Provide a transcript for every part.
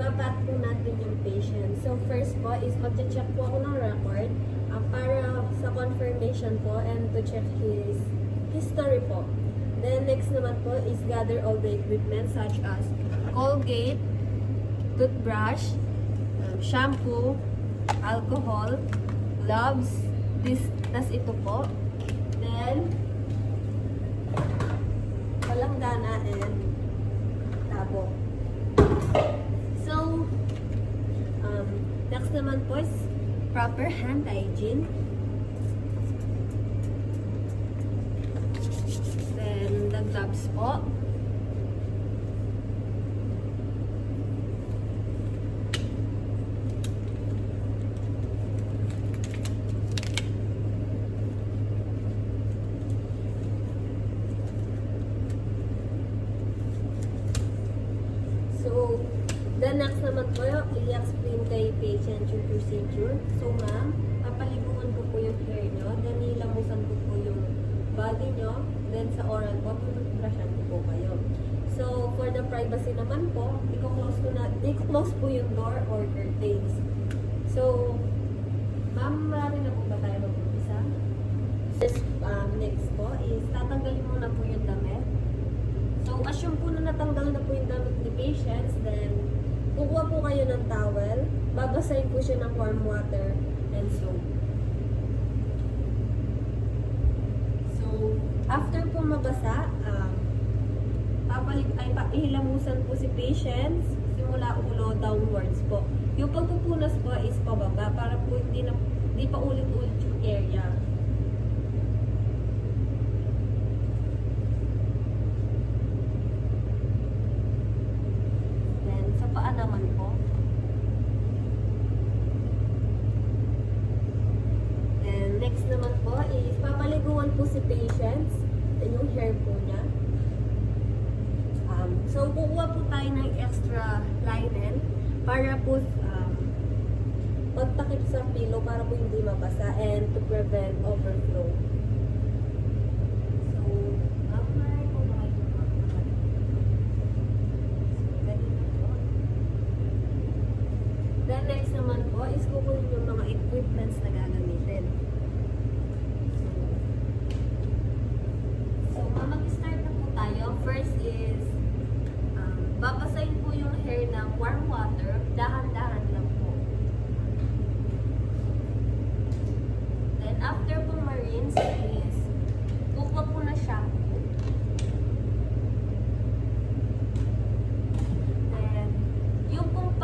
ibabat po natin yung patient. So first po is mag-check po ako ng record para sa confirmation po and to check his history po. Then next naman po is gather all the equipment such as Colgate, toothbrush, shampoo, alcohol, gloves, tas ito po. Then palanggana and tabo. So, next naman po is proper hand hygiene. Then, the gloves po. So, the next naman po, i-explain kay patient yung procedure. So, ma'am, papaliguan ko po yung hair nyo, then nilamusan ko po yung body nyo, then sa oral po, tututbrushan ko po kayo. So, for the privacy naman po, i-close po yung door or curtains. So, ma'am, marami na po ba tayo mag-umpisa? Next po is, tatanggalin muna po yung damit. So, assume po na natanggal na po yung damit ni patients, then kukuha po kayo ng towel, babasahin po siya ng warm water and soap. So, after po mabasa, ihilamusan po si patients simula ulo downwards po. Yung pagpupunas po is pababa para po hindi pa ulit-ulit yung area. Paa naman po. And next naman po is papaliguan po si patients and yung hair po niya. So kukuha po tayo ng extra linen para po pagtakip sa pillow para po hindi mabasa and to prevent overflow. Then next naman po is kukunin yung mga equipments na gagamitin. So mag-start na po tayo. First is babasahin po yung hair ng warm water. Dahan-dahan lang po. Then after po ma-rinse is kukuha po na shampoo. Then yung pong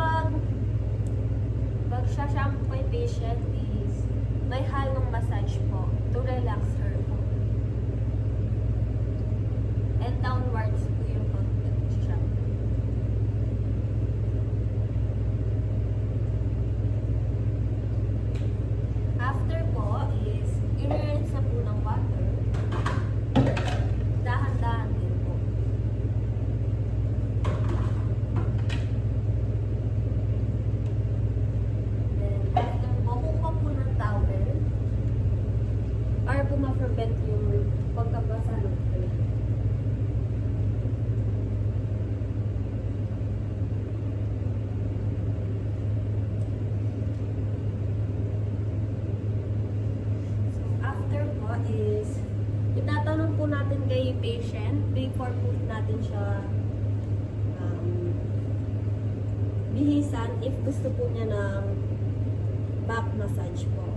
shampoo kay patient is may halong massage po to relax her po. And downwards po yung pag-shampoo. After po is i-rinse na po ng water. Dahan-dahan din po. Para po ma-prevent yung pagkabasa ng hair. So, after po is itatanong po natin kay patient before po natin siya bihisan if gusto po niya ng back massage po.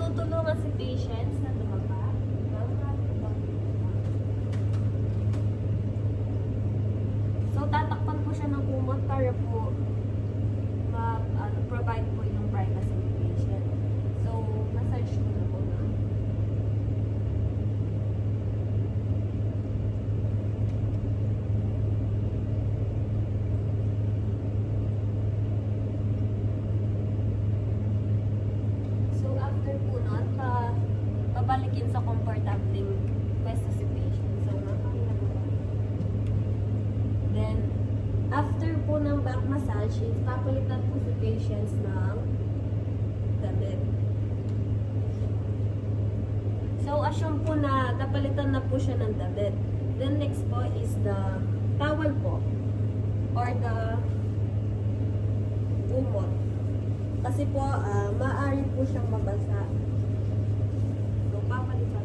Tutulungan si patients na lumaba. So, tatakpan po siya ng kumot para po provide po yung privacy ng patient. So, massage ko na po na. Babalikin sa comfortabling pwesto si patient. So, then, after po ng back massage, papalitan po si patients ng damit. So, assume po na napalitan na po siya ng damit. Then, next po is the towel po. Or the umot. Kasi po, maaari po siyang mabasa. So, papalitan.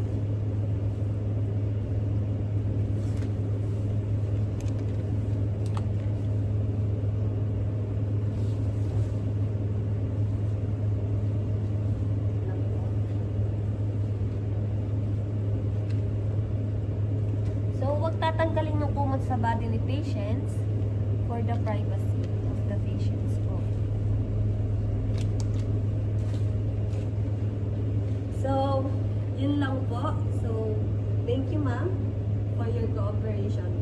So, huwag tatanggalin yung kumot sa body ni patients for the privacy of the patients po. So, yun lang po. So, thank you ma'am for your cooperation.